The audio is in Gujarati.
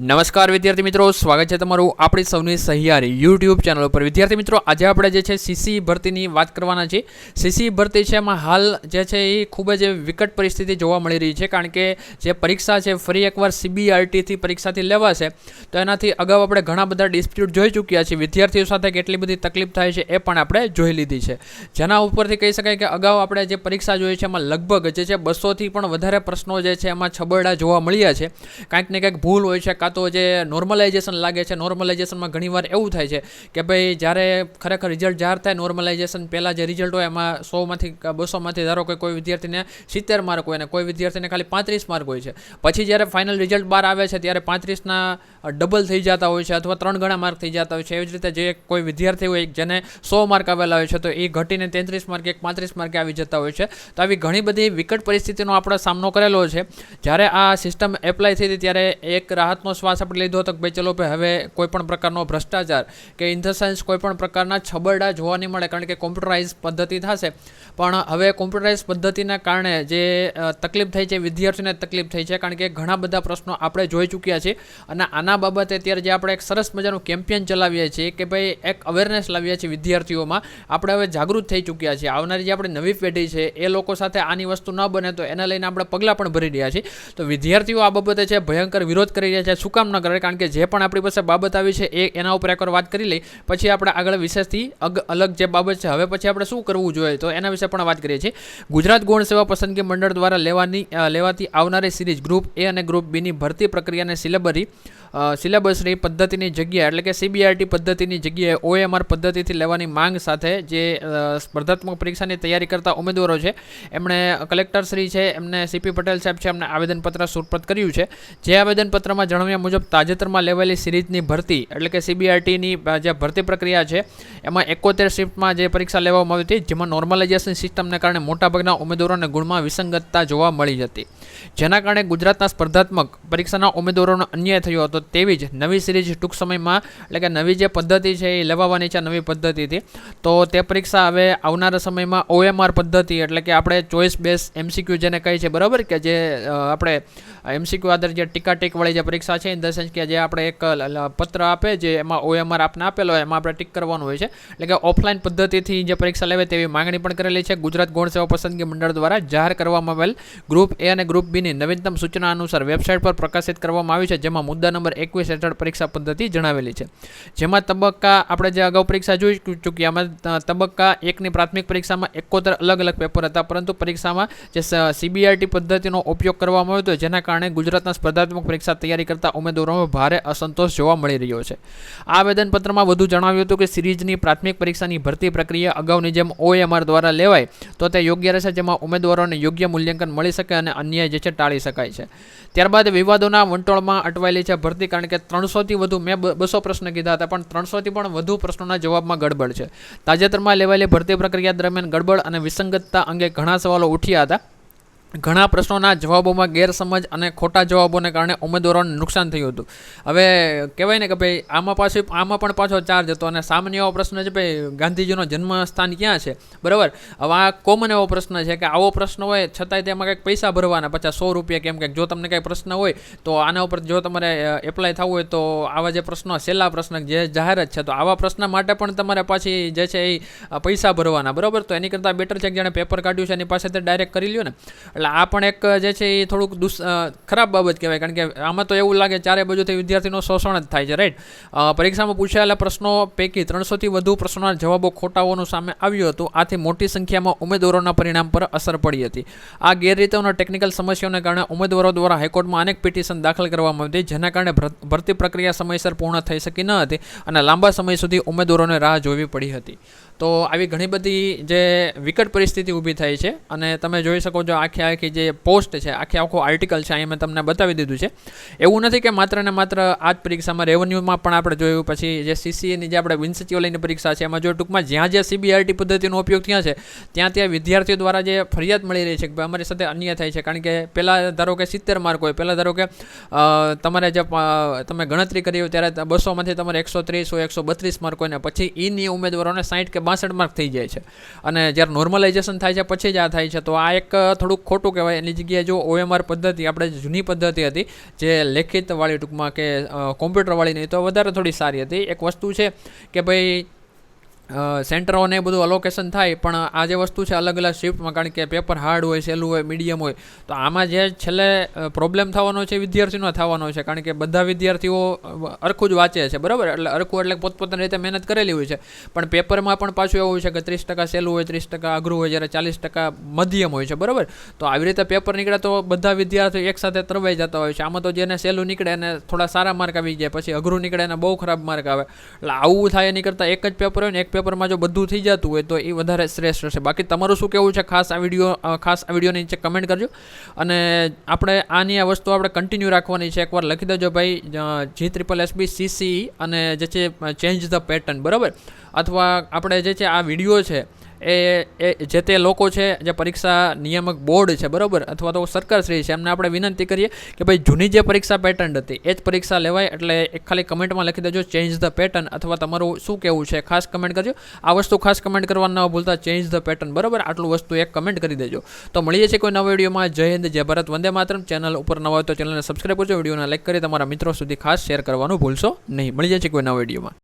નમસ્કાર વિદ્યાર્થી મિત્રો, સ્વાગત છે તમારું આપણી સૌની સહિયારી યુટ્યુબ ચેનલ ઉપર। વિદ્યાર્થી મિત્રો, આજે આપણે જે છે સીસી ભરતીની વાત કરવાના છીએ। સીસી ભરતી છે એમાં હાલ જે છે એ ખૂબ જ વિકટ પરિસ્થિતિ જોવા મળી રહી છે, કારણ કે જે પરીક્ષા છે ફરી એકવાર CBRTથી પરીક્ષાથી લેવાશે, તો એનાથી અગાઉ આપણે ઘણા બધા ડિસ્પ્યુટ જોઈ ચૂક્યા છીએ। વિદ્યાર્થીઓ સાથે કેટલી બધી તકલીફ થાય છે એ પણ આપણે જોઈ લીધી છે, જેના ઉપરથી કહી શકાય કે અગાઉ આપણે જે પરીક્ષા જોઈ છે એમાં લગભગ જે છે 200થી પણ વધારે પ્રશ્નો જે છે એમાં છબરડા જોવા મળ્યા છે। કાંઈક ને કાંઈક ભૂલ હોય છે, તો જે નોર્મલાઇઝેશન લાગે છે, નોર્મલાઇઝેશનમાં ઘણીવાર એવું થાય છે કે ભાઈ જ્યારે ખરેખર રિઝલ્ટ જાહેર થાય નોર્મલાઇઝેશન પહેલાં જે રિઝલ્ટ હોય એમાં 100માંથી 200માંથી ધારો કે કોઈ વિદ્યાર્થીને 70 માર્ક હોય અને કોઈ વિદ્યાર્થીને ખાલી 35 માર્ક હોય છે, પછી જ્યારે ફાઇનલ રિઝલ્ટ બહાર આવે છે ત્યારે 35ના ડબલ થઈ જતા હોય છે અથવા 3 ગણા માર્ક થઈ જતા હોય છે। એવી જ રીતે જે કોઈ વિદ્યાર્થી હોય જેને 100 માર્ક આવેલા હોય છે તો એ ઘટીને 33 માર્ક 35 માર્કે આવી જતા હોય છે। તો આવી ઘણી બધી વિકટ પરિસ્થિતિનો આપણે સામનો કરેલો છે। જ્યારે આ સિસ્ટમ એપ્લાય થઈ હતી ત્યારે એક રાહતનો શ્વાસ આપણે લીધો હતો કે ભાઈ ચલો ભાઈ હવે કોઈ પણ પ્રકારનો ભ્રષ્ટાચાર કે ઇન ધ સેન્સ કોઈ પણ પ્રકારના છબરડા જોવા નહીં મળે, કારણ કે કોમ્પ્યુટરાઇઝ પદ્ધતિ થશે। પણ હવે કોમ્પ્યુટરાઇઝ પદ્ધતિના કારણે જે તકલીફ થઈ છે વિદ્યાર્થીઓને તકલીફ થઈ છે, કારણ કે ઘણા બધા પ્રશ્નો આપણે જોઈ ચૂક્યા છીએ અને આના બાબતે અત્યારે જે આપણે એક સરસ મજાનું કેમ્પેન ચલાવીએ છીએ કે ભાઈ એક અવેરનેસ લાવીએ છીએ વિદ્યાર્થીઓમાં, આપણે હવે જાગૃત થઈ ચૂક્યા છીએ। આવનારી જે આપણી નવી પેઢી છે એ લોકો સાથે આની વસ્તુ ન બને તો એને લઈને આપણે પગલાં પણ ભરી રહ્યા છીએ। તો વિદ્યાર્થીઓ આ બાબતે છે ભયંકર વિરોધ કરી રહ્યા છે। શું કામ ન કરે? કારણ કે જે પણ આપણી પાસે બાબત આવી છે એના ઉપર એકવાર વાત કરી લઈ, પછી આપણે આગળ વિશેષથી અલગ જે બાબત છે હવે પછી આપણે શું કરવું જોઈએ તો એના વિશે પણ વાત કરીએ છીએ। ગુજરાત ગૌણ સેવા પસંદગી મંડળ દ્વારા લેવાતી આવનારી સિરીઝ ગ્રુપ એ અને ગ્રુપ બીની ભરતી પ્રક્રિયાને સિલેબસની પદ્ધતિની જગ્યાએ એટલે કે CBRT પદ્ધતિની જગ્યાએ OMR પદ્ધતિથી લેવાની માંગ સાથે જે સ્પર્ધાત્મક પરીક્ષાની તૈયારી કરતા ઉમેદવારો છે એમણે કલેક્ટર શ્રી છે એમને CP પટેલ સાહેબ છે એમને આવેદનપત્ર સુપ્રત કર્યું છે। જે આવેદનપત્રમાં જણાવ્યા મુજબ તાજેતરમાં લેવાયેલી સિરીઝની ભરતી એટલે કે CBRTની જે ભરતી પ્રક્રિયા છે એમાં 71 શિફ્ટમાં જે પરીક્ષા લેવામાં આવી હતી, જેમાં નોર્મલાઇઝેશન સિસ્ટમને કારણે મોટાભાગના ઉમેદવારોને ગુણમાં વિસંગતતા જોવા મળી હતી, જેના કારણે ગુજરાતના સ્પર્ધાત્મક પરીક્ષાના ઉમેદવારોનો અન્યાય થયો હતો। તેવી જ નવી સિરીઝ ટૂંક સમયમાં એટલે કે નવી જે પદ્ધતિ છે એ લેવાવાની છે નવી પદ્ધતિથી, તો તે પરીક્ષા હવે આવનારા સમયમાં OMR પદ્ધતિ એટલે કે આપણે ચોઇસ બેઝ MCQ જેને કહે છે, બરાબર, કે જે આપણે MCQ આધાર જે ટીકા ટીક વાળી જે પરીક્ષા છે ઇન ધ સેન્સ કે જે આપણે એક પત્ર આપે જે એમાં OMR આપને આપેલો હોય એમાં આપણે ટીક કરવાનું હોય છે, એટલે કે ઓફલાઈન પદ્ધતિથી જે પરીક્ષા લેવે તેવી માંગણી પણ કરેલી છે। ગુજરાત ગૌણ સેવા પસંદગી મંડળ દ્વારા જાહેર કરવામાં આવેલ ગ્રુપ એ અને ગ્રુપ બીની નવીનતમ સૂચના અનુસાર વેબસાઇટ પર પ્રકાશિત કરવામાં આવી છે, જેમાં મુદ્દા નંબર 21 હેઠળ પરીક્ષા પદ્ધતિ જણાવેલી છે। જેમાં તબક્કા આપણે જે અગાઉ પરીક્ષા જોઈ ચૂક્યા એમાં તબક્કા 1ની પ્રાથમિક પરીક્ષામાં 71 અલગ પેપર હતા, પરંતુ પરીક્ષામાં જે CBRT પદ્ધતિનો ઉપયોગ કરવામાં આવ્યો હતો જેના કારણે ગુજરાતના સ્પર્ધાત્મક પરીક્ષા તૈયારી કરતા ઉમેદવારોમાં ભારે અસંતોષ જોવા મળી રહ્યો છે। આ આવેદનપત્રમાં વધુ જણાવ્યું હતું કે સિરીઝની પ્રાથમિક પરીક્ષાની ભરતી પ્રક્રિયા અગાઉની જેમ OMR દ્વારા લેવાય તો તે યોગ્ય રહેશે, જેમાં ઉમેદવારોને યોગ્ય મૂલ્યાંકન મળી શકે અને અન્યાય જે છે ટાળી શકાય છે। ત્યારબાદ વિવાદોના વંટોળમાં અટવાયેલી છે ભરતી, કારણ કે 300થી વધુ મેં 200 પ્રશ્ન કીધા હતા પણ 300થી પણ વધુ પ્રશ્નોના જવાબમાં ગડબડ છે। તાજેતરમાં લેવાયેલી ભરતી પ્રક્રિયા દરમિયાન ગડબડ અને વિસંગતતા અંગે ઘણા સવાલો ઉઠ્યા હતા। ઘણા પ્રશ્નોના જવાબોમાં ગેરસમજ અને ખોટા જવાબોને કારણે ઉમેદવારોને નુકસાન થયું હતું। હવે કહેવાય ને કે ભાઈ આમાં પણ પાછો ચાર્જ હતો અને સામાન્ય એવો પ્રશ્ન છે ભાઈ ગાંધીજીનો જન્મસ્થાન ક્યાં છે, બરાબર। હવે આ કોમન એવો પ્રશ્ન છે કે આવો પ્રશ્ન હોય છતાંય તેમાં કંઈક પૈસા ભરવાના 50-100 રૂપિયા કેમ કે જો તમને કંઈ પ્રશ્ન હોય તો આના ઉપર જો તમારે એપ્લાય થવું હોય તો આવા જે પ્રશ્નો છેલ્લા પ્રશ્ન જે જાહેર જ છે તો આવા પ્રશ્ન માટે પણ તમારે પાછી જે છે એ પૈસા ભરવાના, બરાબર। તો એની કરતાં બેટર છે કે જેણે પેપર કાઢ્યું છે એની પાસેથી ડાયરેક્ટ કરી લ્યો ને। એટલે આ પણ એક જે છે એ થોડુંક ખરાબ બાબત કહેવાય, કારણ કે આમાં તો એવું લાગે ચારે બાજુથી વિદ્યાર્થીનું શોષણ જ થાય છે, રાઈટ। પરીક્ષામાં પૂછાયેલા પ્રશ્નો પૈકી 300થી વધુ પ્રશ્નોના જવાબો ખોટા હોવાનું સામે આવ્યું હતું। આથી મોટી સંખ્યામાં ઉમેદવારોના પરિણામ પર અસર પડી હતી। આ ગેરરીતિઓના ટેકનિકલ સમસ્યાઓને કારણે ઉમેદવારો દ્વારા હાઈકોર્ટમાં અનેક પિટિશન દાખલ કરવામાં આવી હતી, જેના કારણે ભરતી પ્રક્રિયા સમયસર પૂર્ણ થઈ શકી ન હતી અને લાંબા સમય સુધી ઉમેદવારોને રાહ જોવી પડી હતી। તો આવી ઘણી બધી જે વિકટ પરિસ્થિતિ ઊભી થઈ છે અને તમે જોઈ શકો છો આખી જે પોસ્ટ છે આખો આર્ટિકલ છે અહીંયા મેં તમને બતાવી દીધું છે। એવું નથી કે માત્ર ને માત્ર આ જ પરીક્ષામાં રેવન્યુમાં પણ આપણે જોયું, પછી જે CCAની જે આપણે વિન્સચિઓલીની પરીક્ષા છે એમાં જો ટૂંકમાં જ્યાં જે CBRT પદ્ધતિનો ઉપયોગ થયા છે ત્યાં વિદ્યાર્થીઓ દ્વારા જે ફરિયાદ મળી રહી છે કે અમારી સાથે અન્યાય થાય છે, કારણ કે પહેલાં ધારો કે 70 માર્ક હોય, પહેલાં ધારો કે તમારે જે તમે ગણતરી કરી હોય ત્યારે 200માંથી તમારે 130 હોય 132 માર્ક હોય ને પછી એની ઉમેદવારોને 60 કે 62 માર્ક થઈ જાય છે અને જ્યારે નોર્મલાઇઝેશન થાય છે પછી જ આ થાય છે। તો આ એક થોડુંક ખોટું ખોટું કહેવાય. એની જગ્યાએ જો OMR પદ્ધતિ આપણે જૂની પદ્ધતિ હતી જે લેખિતવાળી ટૂંકમાં કે કોમ્પ્યુટરવાળી નહીં, તો વધારે થોડી સારી હતી. એક વસ્તુ છે કે ભાઈ સેન્ટરોને બધું અલોકેશન થાય, પણ આ જે વસ્તુ છે અલગ અલગ શિફ્ટમાં, કારણ કે પેપર હાર્ડ હોય, સહેલું હોય, મીડિયમ હોય, તો આમાં જે છેલ્લે પ્રોબ્લેમ થવાનો છે વિદ્યાર્થીનો થવાનો છે, કારણ કે બધા વિદ્યાર્થીઓ અરખું જ વાંચે છે, બરાબર. એટલે અરખું એટલે પોતપોતાની રીતે મહેનત કરેલી હોય છે, પણ પેપરમાં પણ પાછું એવું હોય છે કે 30% સહેલું હોય, 30% અઘરું હોય, જ્યારે 40% મધ્યમ હોય છે, બરાબર. તો આવી રીતે પેપર નીકળે તો બધા વિદ્યાર્થીઓ એકસાથે તરવાઈ જતા હોય છે. આમાં તો જેને સહેલું નીકળે એને થોડા સારા માર્ક આવી જાય, પછી અઘરું નીકળે એને બહુ ખરાબ માર્ક આવે. એટલે આવું થાય એની કરતાં એક જ પેપર હોય ને, એક પેપરમાં જો બધું થઈ જતું હોય તો એ વધારે શ્રેષ્ઠ છે. બાકી તમારું શું કહેવું છે ખાસ આ વિડીયોની નીચે કમેન્ટ કરજો. અને આપણે આની આ વસ્તુ આપણે કન્ટિન્યુ રાખવાની છે. એકવાર લખી દેજો ભાઈ GSSB CCE અને જે છે ચેન્જ ધ પેટર્ન, બરાબર. અથવા આપણે જે છે આ વિડીયો છે એ જે તે લોકો છે, જે પરીક્ષા નિયામક બોર્ડ છે, બરાબર, અથવા તો સરકારશ્રી છે, એમને આપણે વિનંતી કરીએ કે ભાઈ જૂની જે પરીક્ષા પેટર્ન હતી એ જ પરીક્ષા લેવાય. એટલે એક ખાલી કમેન્ટમાં લખી દેજો ચેન્જ ધ પેટર્ન, અથવા તમારું શું કહેવું છે ખાસ કમેન્ટ કરજો. આ વસ્તુ ખાસ કમેન્ટ કરવાનું ન ભૂલતા, ચેન્જ ધ પેટર્ન, બરાબર. આટલું વસ્તુ એક કમેન્ટ કરી દેજો. તો મળીએ છીએ કોઈ નવા વિડીયોમાં. જય હિન્દ, જય ભારત, વંદે માતરમ. ચેનલ ઉપર નવા હોય તો ચેનલને સબસ્ક્રાઈબ કરજો, વિડીયોને લાઈક કરી તમારા મિત્રો સુધી ખાસ શેર કરવાનું ભૂલશો નહીં. મળીએ છીએ કોઈ નવા વિડીયોમાં.